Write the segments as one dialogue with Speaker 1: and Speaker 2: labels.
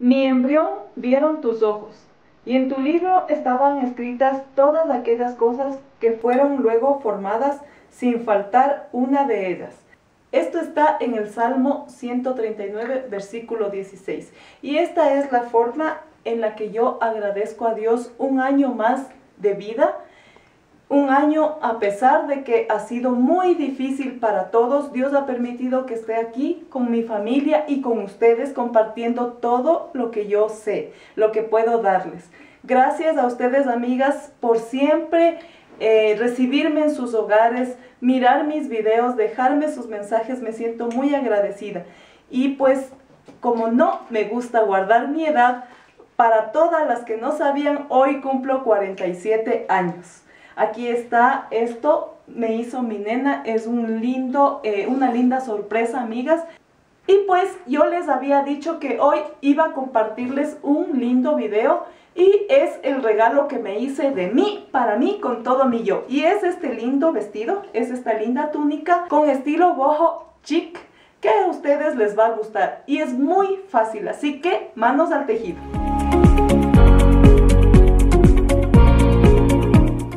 Speaker 1: Mi embrión vieron tus ojos, y en tu libro estaban escritas todas aquellas cosas que fueron luego formadas, sin faltar una de ellas. Esto está en el Salmo 139, versículo 16. Y esta es la forma en la que yo agradezco a Dios un año más de vida. Un año, a pesar de que ha sido muy difícil para todos, Dios ha permitido que esté aquí con mi familia y con ustedes compartiendo todo lo que yo sé, lo que puedo darles. Gracias a ustedes, amigas, por siempre recibirme en sus hogares, mirar mis videos, dejarme sus mensajes. Me siento muy agradecida. Y pues, como no me gusta guardar mi edad, para todas las que no sabían, hoy cumplo 47 años. Aquí está, esto me hizo mi nena, es una linda sorpresa, amigas. Y pues yo les había dicho que hoy iba a compartirles un lindo video y es el regalo que me hice de mí, para mí, con todo mi yo. Y es este lindo vestido, es esta linda túnica con estilo boho chic que a ustedes les va a gustar. Y es muy fácil, así que manos al tejido.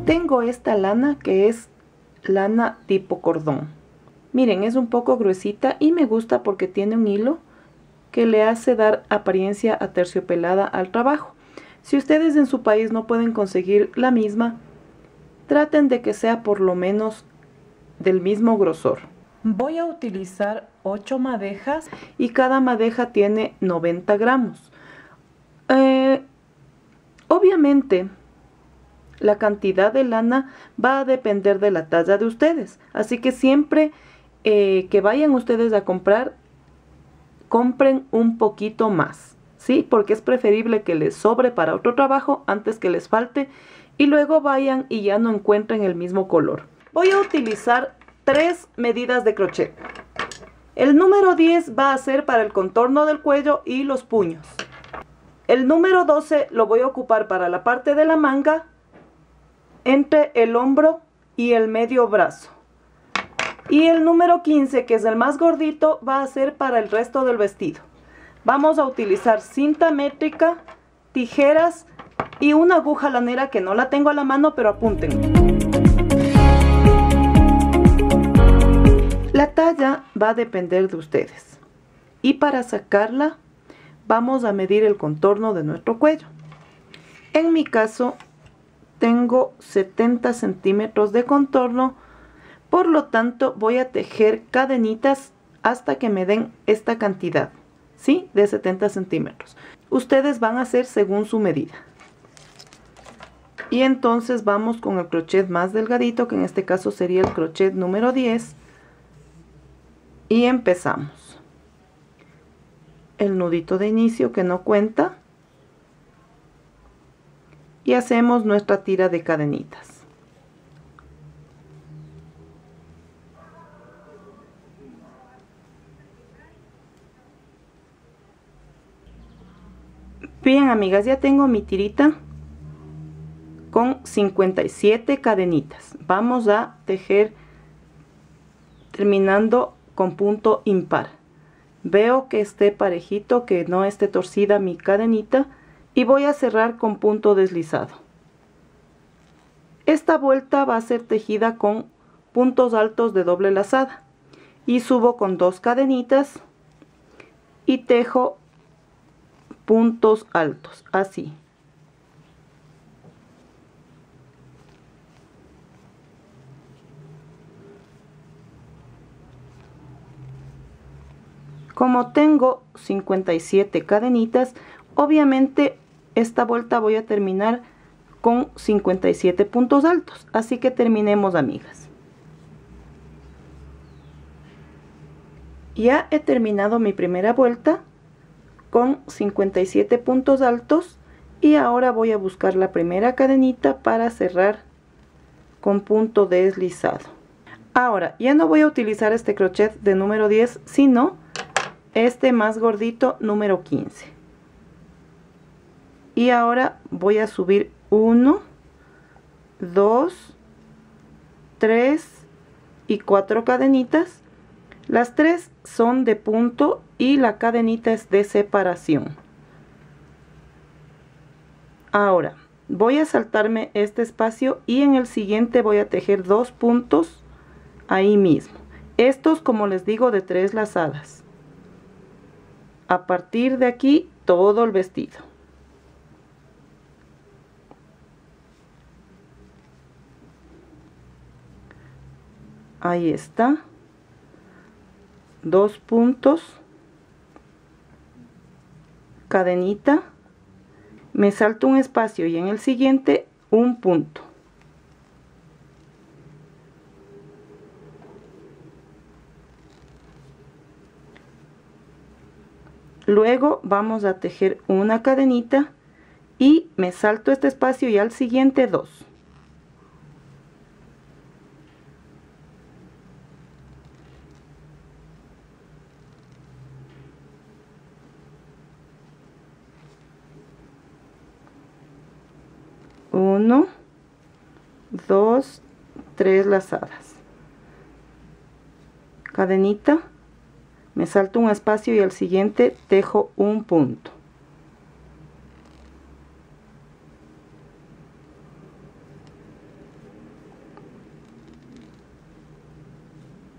Speaker 1: Tengo esta lana que es lana tipo cordón. Miren, es un poco gruesita y me gusta porque tiene un hilo que le hace dar apariencia aterciopelada al trabajo. Si ustedes en su país no pueden conseguir la misma, traten de que sea por lo menos del mismo grosor. Voy a utilizar 8 madejas y cada madeja tiene 90 gramos. Obviamente, la cantidad de lana va a depender de la talla de ustedes. Así que siempre que vayan ustedes a comprar, compren un poquito más, ¿sí? Porque es preferible que les sobre para otro trabajo antes que les falte y luego vayan y ya no encuentren el mismo color. Voy a utilizar 3 medidas de crochet. El número 10 va a ser para el contorno del cuello y los puños. El número 12 lo voy a ocupar para la parte de la manga, entre el hombro y el medio brazo. Y el número 15, que es el más gordito, va a ser para el resto del vestido. Vamos a utilizar cinta métrica, tijeras y una aguja lanera que no la tengo a la mano, pero apunten. La talla va a depender de ustedes. Y para sacarla, vamos a medir el contorno de nuestro cuello. En mi caso, tengo 70 centímetros de contorno, por lo tanto voy a tejer cadenitas hasta que me den esta cantidad, ¿sí? De 70 centímetros. Ustedes van a hacer según su medida. Y entonces vamos con el crochet más delgadito, que en este caso sería el crochet número 10. Y empezamos. El nudito de inicio que no cuenta. Y hacemos nuestra tira de cadenitas. Bien, amigas, ya tengo mi tirita con 57 cadenitas. Vamos a tejer terminando con punto impar. Veo que esté parejito, que no esté torcida mi cadenita. Y voy a cerrar con punto deslizado. Esta vuelta va a ser tejida con puntos altos de doble lazada. Y subo con 2 cadenitas y tejo puntos altos, así. Como tengo 57 cadenitas, obviamente esta vuelta voy a terminar con 57 puntos altos. Así que terminemos, amigas. Ya he terminado mi primera vuelta con 57 puntos altos. Y ahora voy a buscar la primera cadenita para cerrar con punto deslizado. Ahora ya no voy a utilizar este crochet de número 10, sino este más gordito, número 15. Y ahora voy a subir 1, 2, 3 y 4 cadenitas. Las 3 son de punto y la cadenita es de separación. Ahora voy a saltarme este espacio y en el siguiente voy a tejer 2 puntos ahí mismo. Estos, como les digo, de 3 lazadas. A partir de aquí todo el vestido. Ahí está. 2 puntos, cadenita, me salto un espacio y en el siguiente un punto. Luego vamos a tejer una cadenita y me salto este espacio y al siguiente 2. Uno, 2, 3 lazadas, cadenita, me salto un espacio y al siguiente tejo un punto.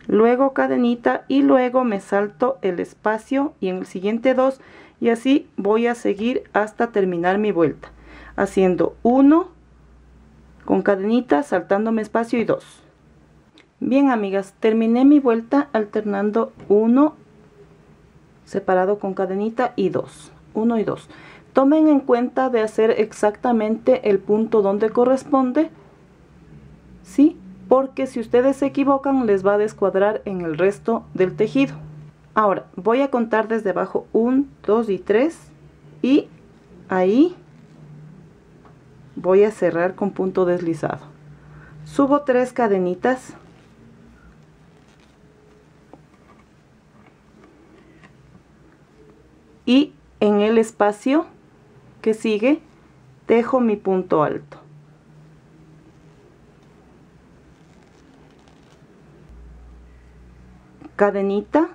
Speaker 1: Luego cadenita y luego me salto el espacio y en el siguiente 2 y así voy a seguir hasta terminar mi vuelta, haciendo 1 con cadenita, saltándome espacio y 2. Bien, amigas, terminé mi vuelta alternando 1 separado con cadenita y 2, 1 y 2. Tomen en cuenta de hacer exactamente el punto donde corresponde, ¿sí? Porque si ustedes se equivocan les va a descuadrar en el resto del tejido. Ahora voy a contar desde abajo 1, 2 y 3 y ahí voy a cerrar con punto deslizado. Subo 3 cadenitas y en el espacio que sigue tejo mi punto alto. Cadenita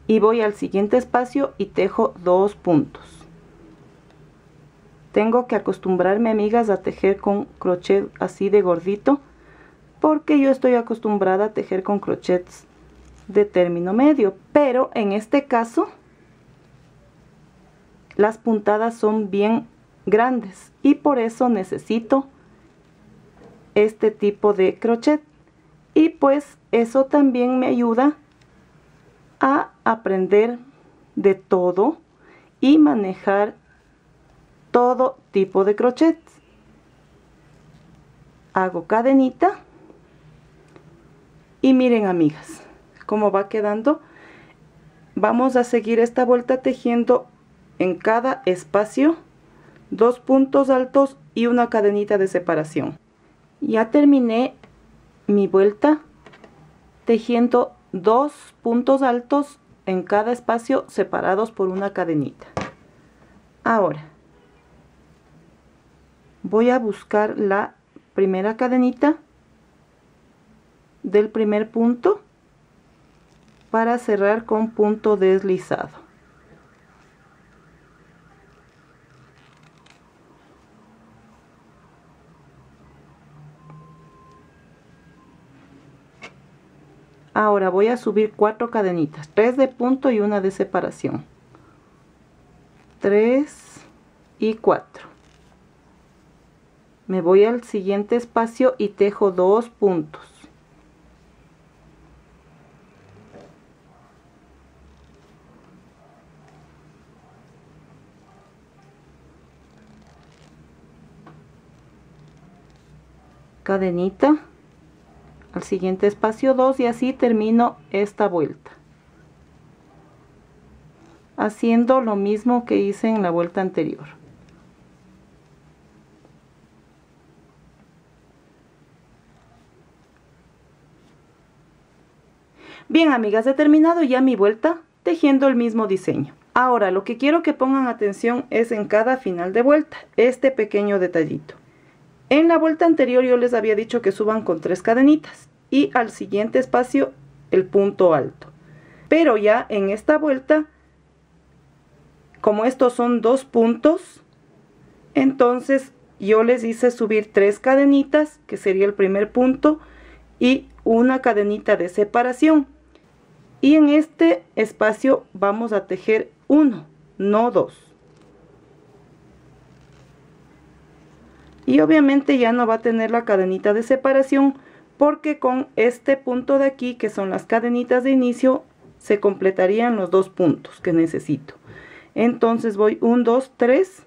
Speaker 1: y voy al siguiente espacio y tejo 2 puntos. Tengo que acostumbrarme, amigas, a tejer con crochet así de gordito, porque yo estoy acostumbrada a tejer con crochets de término medio, pero en este caso las puntadas son bien grandes y por eso necesito este tipo de crochet, y pues eso también me ayuda a aprender de todo y manejar todo tipo de crochet. Hago cadenita y miren, amigas, cómo va quedando. Vamos a seguir esta vuelta tejiendo en cada espacio 2 puntos altos y una cadenita de separación. Ya terminé mi vuelta tejiendo 2 puntos altos en cada espacio separados por una cadenita. Ahora voy a buscar la primera cadenita del primer punto para cerrar con punto deslizado. Ahora voy a subir 4 cadenitas, 3 de punto y una de separación. 3 y 4. Me voy al siguiente espacio y tejo 2 puntos. Cadenita. Al siguiente espacio 2 y así termino esta vuelta, haciendo lo mismo que hice en la vuelta anterior. Bien, amigas, he terminado ya mi vuelta tejiendo el mismo diseño. Ahora lo que quiero que pongan atención es en cada final de vuelta, este pequeño detallito. En la vuelta anterior yo les había dicho que suban con 3 cadenitas y al siguiente espacio el punto alto. Pero ya en esta vuelta, como estos son 2 puntos, Entonces yo les hice subir 3 cadenitas, que sería el primer punto, y una cadenita de separación. Y en este espacio vamos a tejer 1, no 2. Y obviamente ya no va a tener la cadenita de separación, porque con este punto de aquí, que son las cadenitas de inicio, se completarían los 2 puntos que necesito. Entonces voy 1, 2, 3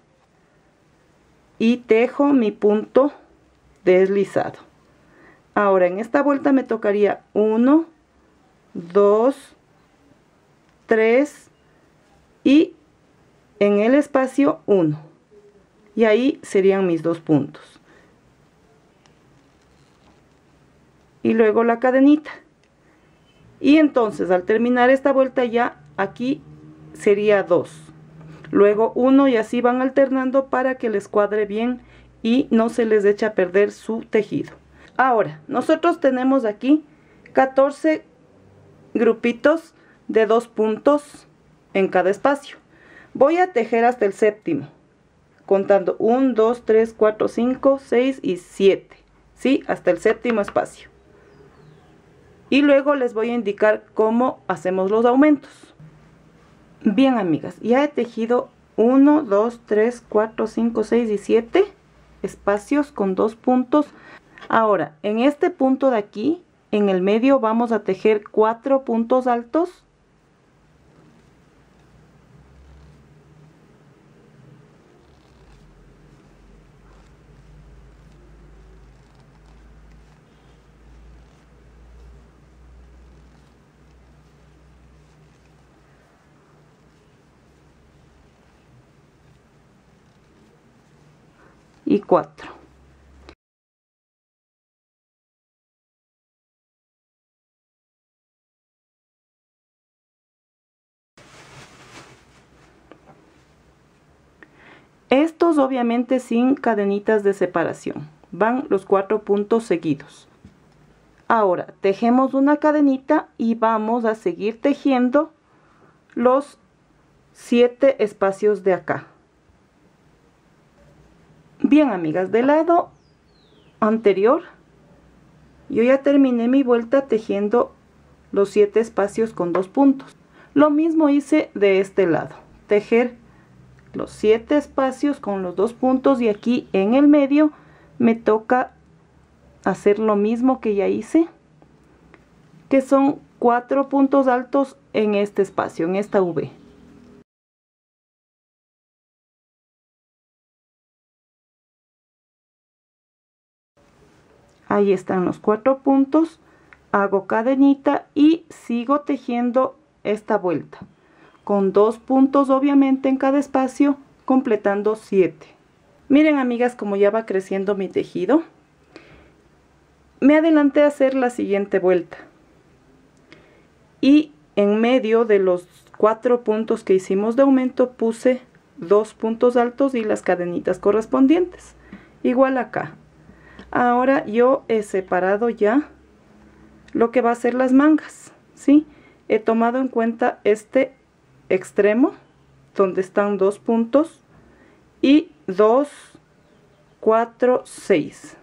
Speaker 1: y tejo mi punto deslizado. Ahora en esta vuelta me tocaría 1, 2, 3 y en el espacio 1. Y ahí serían mis 2 puntos. Y luego la cadenita. Y entonces al terminar esta vuelta ya aquí sería 2. Luego 1 y así van alternando para que les cuadre bien y no se les eche a perder su tejido. Ahora, nosotros tenemos aquí 14 grupitos de 2 puntos en cada espacio. Voy a tejer hasta el séptimo, contando 1, 2, 3, 4, 5, 6 y 7. ¿Sí? Hasta el séptimo espacio. Y luego les voy a indicar cómo hacemos los aumentos. Bien, amigas, ya he tejido 1, 2, 3, 4, 5, 6 y 7 espacios con 2 puntos. Ahora, en este punto de aquí, en el medio vamos a tejer 4 puntos altos. Y 4. Estos obviamente sin cadenitas de separación. Van los 4 puntos seguidos. Ahora tejemos una cadenita y vamos a seguir tejiendo los 7 espacios de acá. Bien, amigas, del lado anterior yo ya terminé mi vuelta tejiendo los 7 espacios con 2 puntos. Lo mismo hice de este lado, tejer los 7 espacios con los 2 puntos y aquí en el medio me toca hacer lo mismo que ya hice, que son 4 puntos altos en este espacio, en esta V. Ahí están los 4 puntos, hago cadenita y sigo tejiendo esta vuelta con 2 puntos obviamente en cada espacio, completando 7. Miren, amigas, como ya va creciendo mi tejido. Me adelanté a hacer la siguiente vuelta y en medio de los 4 puntos que hicimos de aumento puse 2 puntos altos y las cadenitas correspondientes, igual acá. Ahora yo he separado ya lo que va a ser las mangas, ¿sí? He tomado en cuenta este extremo donde están 2 puntos y 2, 4, 6,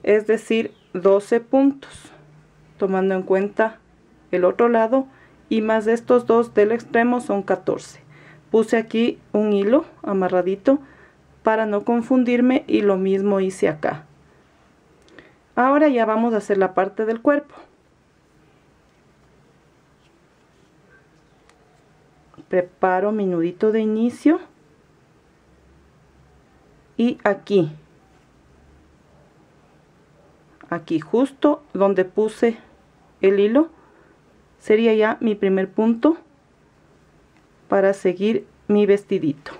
Speaker 1: es decir 12 puntos, tomando en cuenta el otro lado, y más de estos 2 del extremo son 14. Puse aquí un hilo amarradito para no confundirme y lo mismo hice acá. Ahora ya vamos a hacer la parte del cuerpo. Preparo mi nudito de inicio y aquí justo donde puse el hilo sería ya mi primer punto para seguir mi vestidito.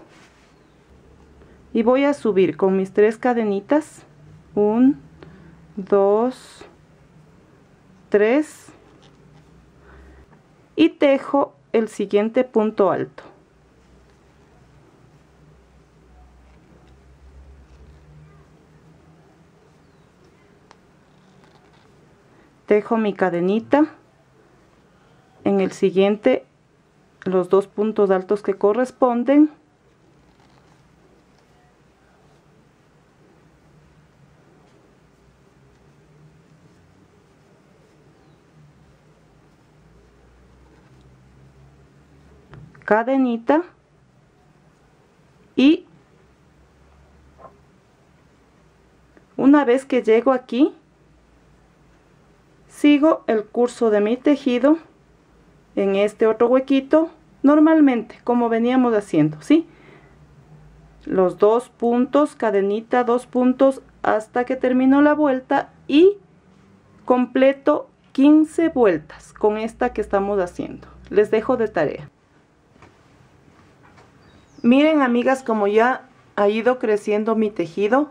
Speaker 1: Y voy a subir con mis 3 cadenitas, 1, 2, 3, y tejo el siguiente punto alto. Tejo mi cadenita en el siguiente, los 2 puntos altos que corresponden, cadenita y una vez que llego aquí, sigo el curso de mi tejido en este otro huequito, normalmente, como veníamos haciendo, ¿sí? Los 2 puntos, cadenita, 2 puntos, hasta que termino la vuelta y completo 15 vueltas con esta que estamos haciendo. Les dejo de tarea. Miren, amigas, como ya ha ido creciendo mi tejido.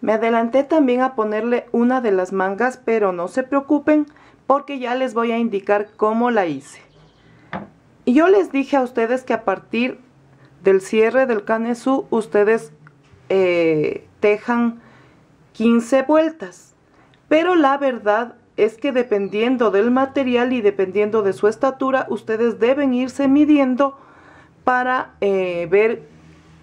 Speaker 1: Me adelanté también a ponerle una de las mangas, pero no se preocupen porque ya les voy a indicar cómo la hice. Y yo les dije a ustedes que a partir del cierre del canesú ustedes tejan 15 vueltas. Pero la verdad es que dependiendo del material y dependiendo de su estatura, ustedes deben irse midiendo para ver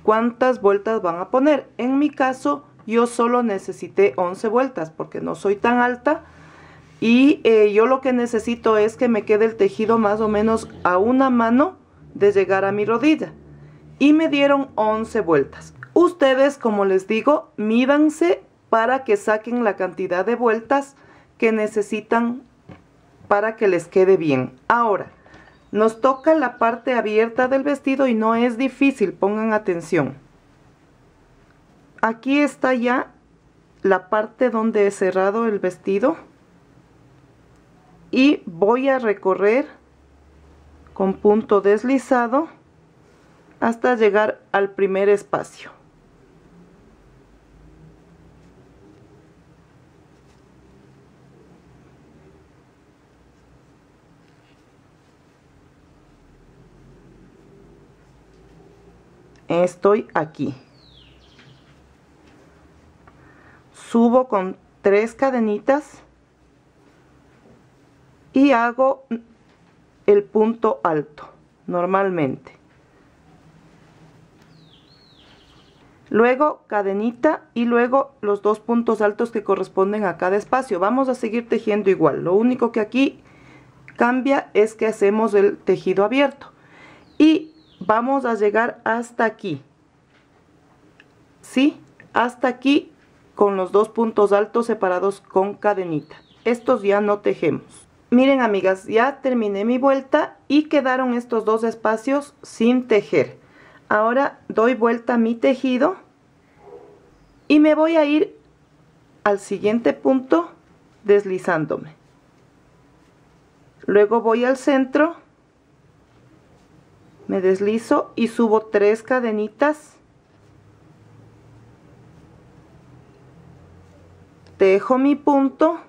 Speaker 1: cuántas vueltas van a poner. En mi caso, yo solo necesité 11 vueltas porque no soy tan alta y yo lo que necesito es que me quede el tejido más o menos a una mano de llegar a mi rodilla y me dieron 11 vueltas. Ustedes, como les digo, mídanse para que saquen la cantidad de vueltas que necesitan para que les quede bien. Ahora, nos toca la parte abierta del vestido y no es difícil, pongan atención. Aquí está ya la parte donde he cerrado el vestido y voy a recorrer con punto deslizado hasta llegar al primer espacio. Estoy aquí. Subo con 3 cadenitas y hago el punto alto normalmente. Luego cadenita y luego los 2 puntos altos que corresponden a cada espacio. Vamos a seguir tejiendo igual. Lo único que aquí cambia es que hacemos el tejido abierto. Y vamos a llegar hasta aquí. ¿Sí? Hasta aquí con los 2 puntos altos separados con cadenita. Estos ya no tejemos. Miren, amigas, ya terminé mi vuelta y quedaron estos 2 espacios sin tejer. Ahora doy vuelta a mi tejido y me voy a ir al siguiente punto deslizándome. Luego voy al centro, me deslizo y subo 3 cadenitas. Tejo mi punto.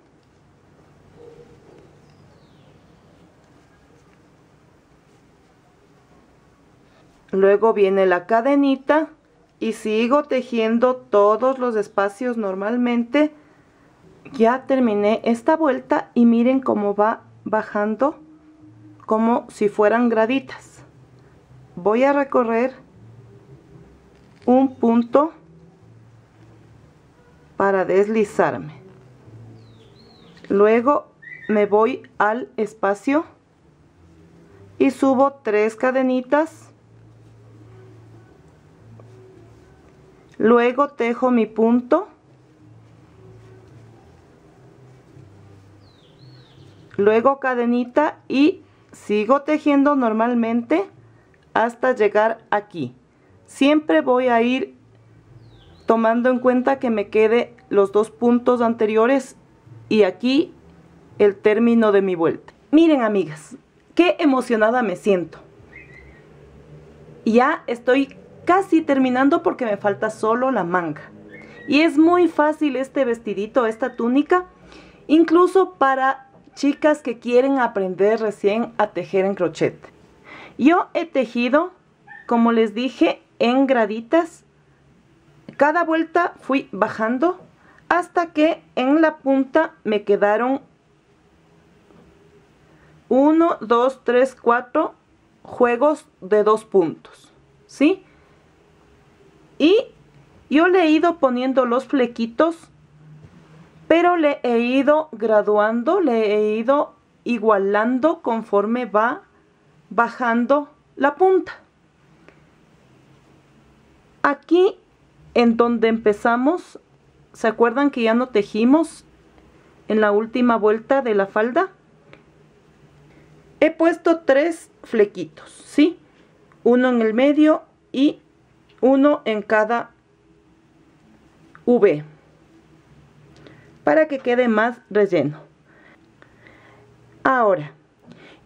Speaker 1: Luego viene la cadenita y sigo tejiendo todos los espacios normalmente. Ya terminé esta vuelta y miren cómo va bajando como si fueran graditas. Voy a recorrer un punto para deslizarme. Luego me voy al espacio y subo 3 cadenitas. Luego tejo mi punto. Luego cadenita y sigo tejiendo normalmente hasta llegar aquí. Siempre voy a ir tomando en cuenta que me quede los 2 puntos anteriores y aquí el término de mi vuelta. Miren, amigas, qué emocionada me siento. Ya estoy casi terminando porque me falta solo la manga. Y es muy fácil este vestidito, esta túnica, incluso para chicas que quieren aprender recién a tejer en crochet. Yo he tejido, como les dije, en graditas. Cada vuelta fui bajando hasta que en la punta me quedaron 1, 2, 3, 4 juegos de 2 puntos, ¿sí? Y yo le he ido poniendo los flequitos, pero le he ido graduando, le he ido igualando conforme va bajando la punta. Aquí en donde empezamos, ¿se acuerdan que ya no tejimos en la última vuelta de la falda? He puesto 3 flequitos, ¿sí? Uno en el medio y uno en cada V, para que quede más relleno. Ahora,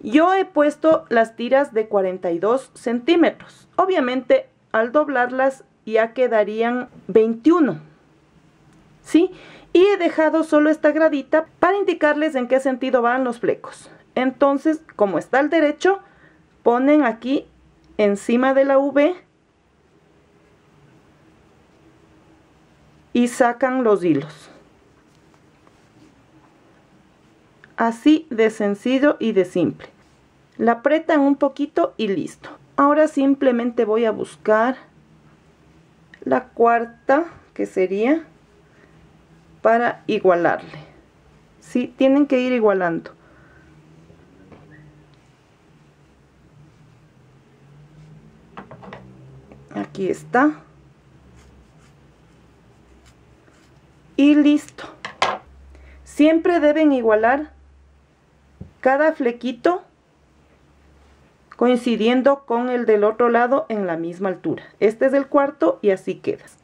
Speaker 1: yo he puesto las tiras de 42 centímetros. Obviamente, al doblarlas ya quedarían 21, ¿sí? Y he dejado solo esta gradita para indicarles en qué sentido van los flecos. Entonces, como está al derecho, ponen aquí encima de la V y sacan los hilos. Así de sencillo y de simple. La apretan un poquito y listo. Ahora simplemente voy a buscar la cuarta, que sería para igualarle. Sí, tienen que ir igualando. Aquí está. Y listo. Siempre deben igualar cada flequito coincidiendo con el del otro lado en la misma altura. Este es el cuarto y así quedas.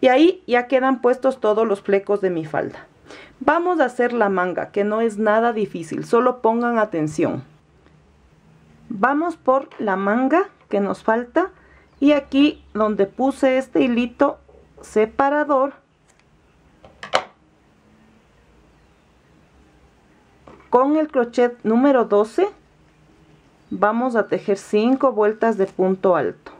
Speaker 1: Y ahí ya quedan puestos todos los flecos de mi falda. Vamos a hacer la manga, que no es nada difícil, solo pongan atención. Vamos por la manga que nos falta y aquí donde puse este hilito separador, con el crochet número 12 vamos a tejer 5 vueltas de punto alto.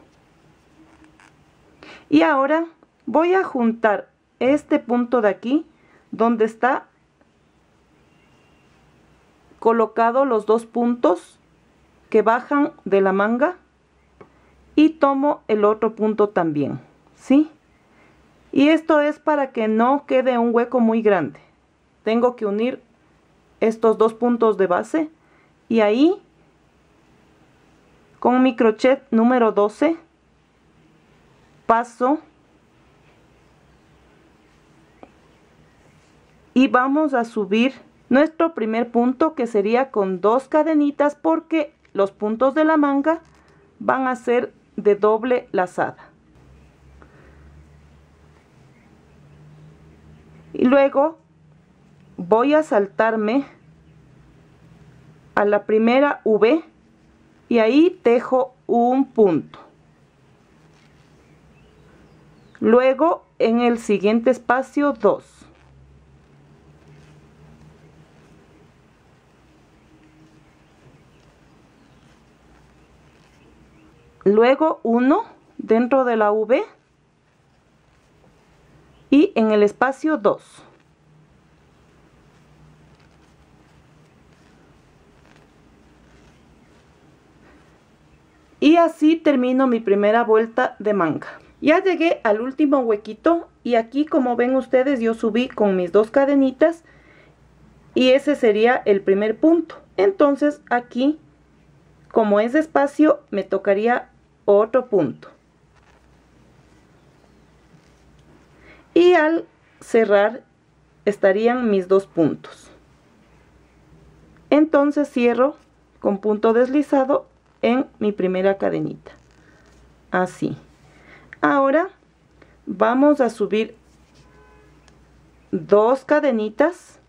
Speaker 1: Y ahora voy a juntar este punto de aquí donde está colocado los 2 puntos que bajan de la manga y tomo el otro punto también, ¿sí? Y esto es para que no quede un hueco muy grande. Tengo que unir estos 2 puntos de base y ahí con mi crochet número 12 paso y vamos a subir nuestro primer punto, que sería con 2 cadenitas, porque los puntos de la manga van a ser de doble lazada. Y luego voy a saltarme a la primera V y ahí tejo un punto. Luego en el siguiente espacio 2. Luego 1 dentro de la V y en el espacio 2. Y así termino mi primera vuelta de manga. Ya llegué al último huequito y aquí, como ven ustedes, yo subí con mis 2 cadenitas y ese sería el primer punto. Entonces aquí, como es espacio, me tocaría otro punto. Y al cerrar estarían mis 2 puntos. Entonces cierro con punto deslizado en mi primera cadenita, así. Ahora vamos a subir 2 cadenitas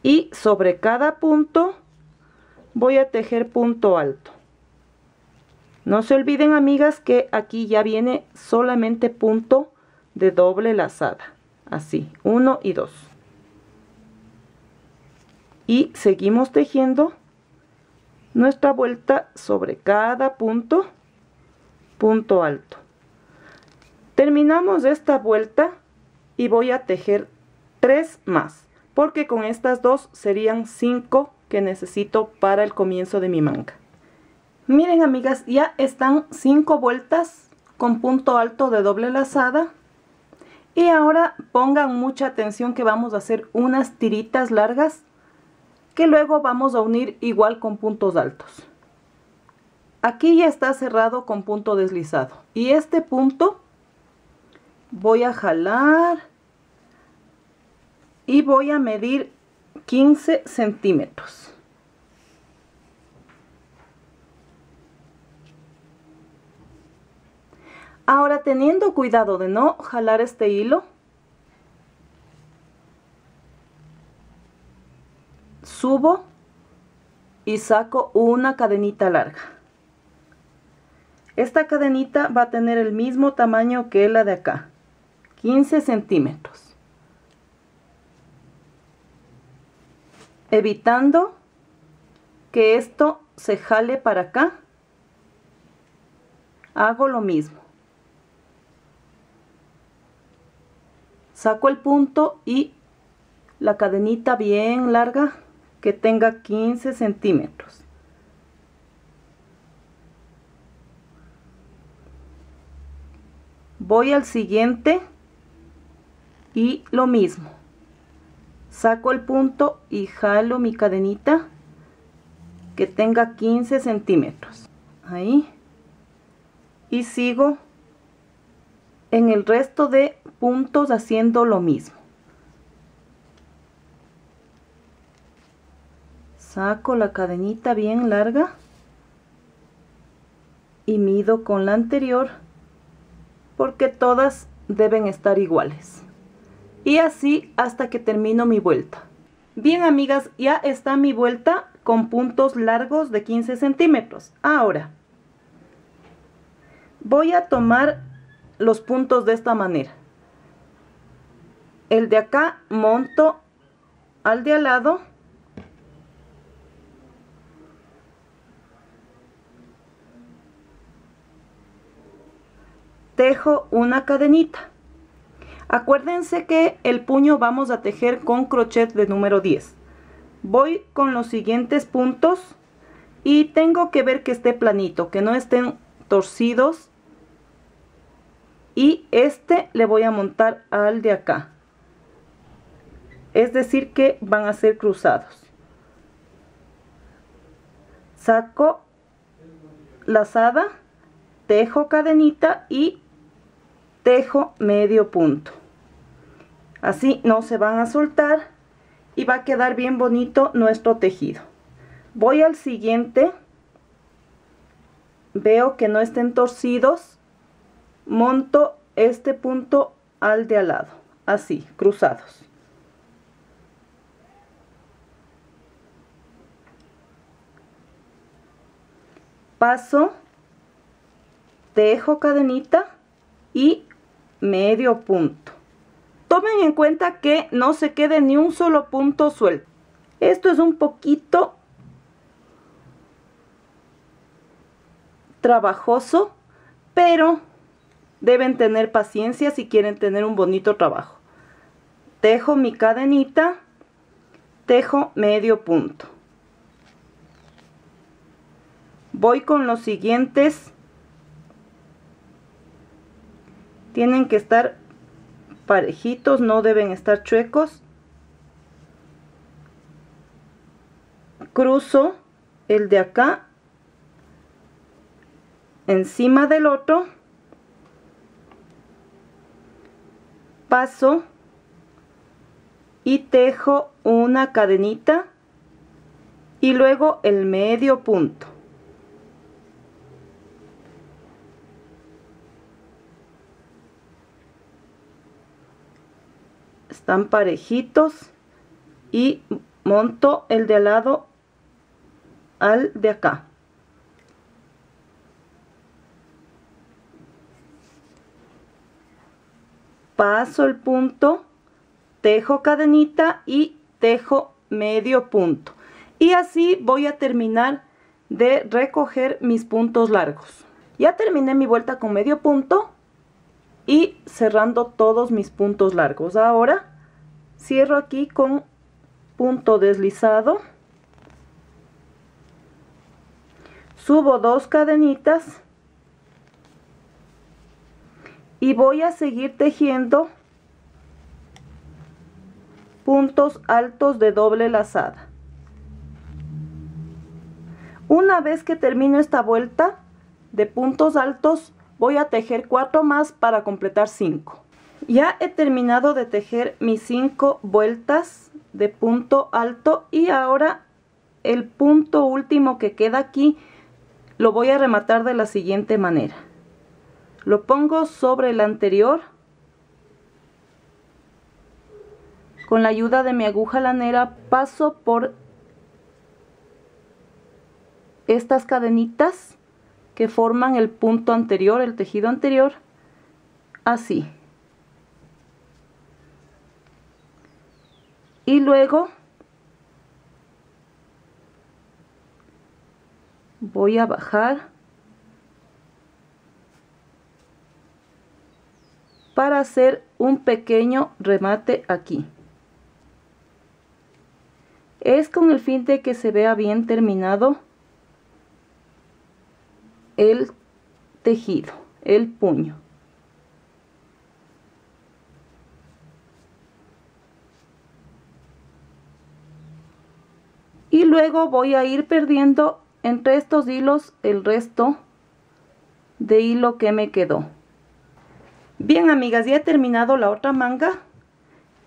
Speaker 1: y sobre cada punto voy a tejer punto alto. No se olviden, amigas, que aquí ya viene solamente punto de doble lazada, así, 1 y 2. Y seguimos tejiendo nuestra vuelta sobre cada punto, punto alto. Terminamos esta vuelta y voy a tejer 3 más, porque con estas 2 serían 5 que necesito para el comienzo de mi manga. Miren, amigas, ya están 5 vueltas con punto alto de doble lazada. Y ahora pongan mucha atención que vamos a hacer unas tiritas largas que luego vamos a unir igual con puntos altos. Aquí ya está cerrado con punto deslizado. Y este punto voy a jalar y voy a medir 15 centímetros. Ahora, teniendo cuidado de no jalar este hilo, subo y saco una cadenita larga. Esta cadenita va a tener el mismo tamaño que la de acá, 15 centímetros. Evitando que esto se jale para acá, hago lo mismo. Saco el punto y la cadenita bien larga que tenga 15 centímetros. Voy al siguiente y lo mismo. Saco el punto y jalo mi cadenita que tenga 15 centímetros. Ahí. Y sigo en el resto de puntos haciendo lo mismo. Saco la cadenita bien larga y mido con la anterior porque todas deben estar iguales. Y así hasta que termino mi vuelta. Bien, amigas, ya está mi vuelta con puntos largos de 15 centímetros. Ahora voy a tomar los puntos de esta manera. El de acá monto al de al lado. Tejo una cadenita. Acuérdense que el puño vamos a tejer con crochet de número 10. Voy con los siguientes puntos y tengo que ver que esté planito, que no estén torcidos. Y este le voy a montar al de acá. Es decir que van a ser cruzados. Saco lazada, tejo cadenita y tejo medio punto. Así no se van a soltar y va a quedar bien bonito nuestro tejido. Voy al siguiente. Veo que no estén torcidos. Monto este punto al de al lado, así, cruzados. Paso, tejo cadenita y medio punto. Tomen en cuenta que no se quede ni un solo punto suelto. Esto es un poquito trabajoso, pero deben tener paciencia si quieren tener un bonito trabajo. Tejo mi cadenita, tejo medio punto. Voy con los siguientes. Tienen que estar parejitos, no deben estar chuecos. Cruzo el de acá encima del otro. Paso y tejo una cadenita y luego el medio punto. Están parejitos y monto el de al lado al de acá. Paso el punto, tejo cadenita y tejo medio punto. Y así voy a terminar de recoger mis puntos largos. Ya terminé mi vuelta con medio punto y cerrando todos mis puntos largos. Ahora cierro aquí con punto deslizado. Subo 2 cadenitas. Y voy a seguir tejiendo puntos altos de doble lazada. Una vez que termino esta vuelta de puntos altos, voy a tejer 4 más para completar 5. Ya he terminado de tejer mis 5 vueltas de punto alto y ahora el punto último que queda aquí lo voy a rematar de la siguiente manera. Lo pongo sobre el anterior. Con la ayuda de mi aguja lanera paso por estas cadenitas que forman el punto anterior, el tejido anterior, así. Y luego voy a bajar para hacer un pequeño remate aquí. Es con el fin de que se vea bien terminado el tejido, el puño. Y luego voy a ir perdiendo entre estos hilos el resto de hilo que me quedó. Bien, amigas, ya he terminado la otra manga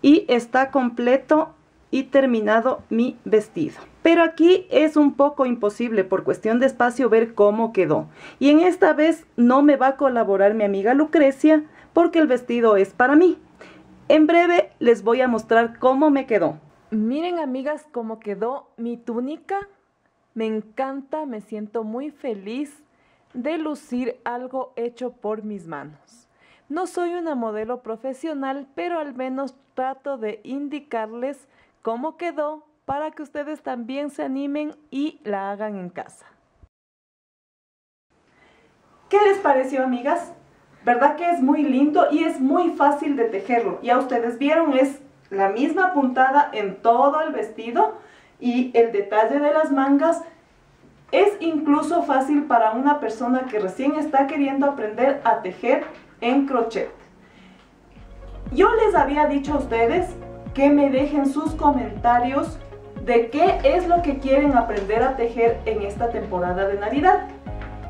Speaker 1: y está completo y terminado mi vestido. Pero aquí es un poco imposible por cuestión de espacio ver cómo quedó. Y en esta vez no me va a colaborar mi amiga Lucrecia porque el vestido es para mí. En breve les voy a mostrar cómo me quedó. Miren, amigas, cómo quedó mi túnica. Me encanta, me siento muy feliz de lucir algo hecho por mis manos. No soy una modelo profesional, pero al menos trato de indicarles cómo quedó para que ustedes también se animen y la hagan en casa. ¿Qué les pareció, amigas? ¿Verdad que es muy lindo y es muy fácil de tejerlo? Ya ustedes vieron, es la misma puntada en todo el vestido y el detalle de las mangas es incluso fácil para una persona que recién está queriendo aprender a tejer en crochet. Yo les había dicho a ustedes que me dejen sus comentarios de qué es lo que quieren aprender a tejer en esta temporada de Navidad.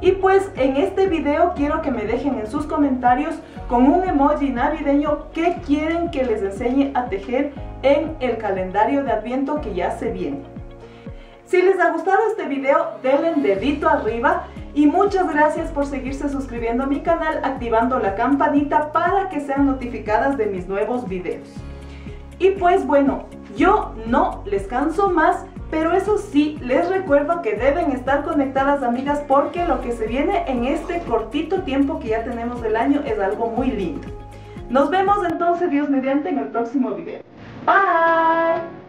Speaker 1: Y pues en este video quiero que me dejen en sus comentarios con un emoji navideño qué quieren que les enseñe a tejer en el calendario de Adviento que ya se viene. Si les ha gustado este video, denle un dedito arriba y muchas gracias por seguirse suscribiendo a mi canal, activando la campanita para que sean notificadas de mis nuevos videos. Y pues bueno, yo no les canso más, pero eso sí, les recuerdo que deben estar conectadas, amigas, porque lo que se viene en este cortito tiempo que ya tenemos del año es algo muy lindo. Nos vemos entonces, Dios mediante, en el próximo video. Bye.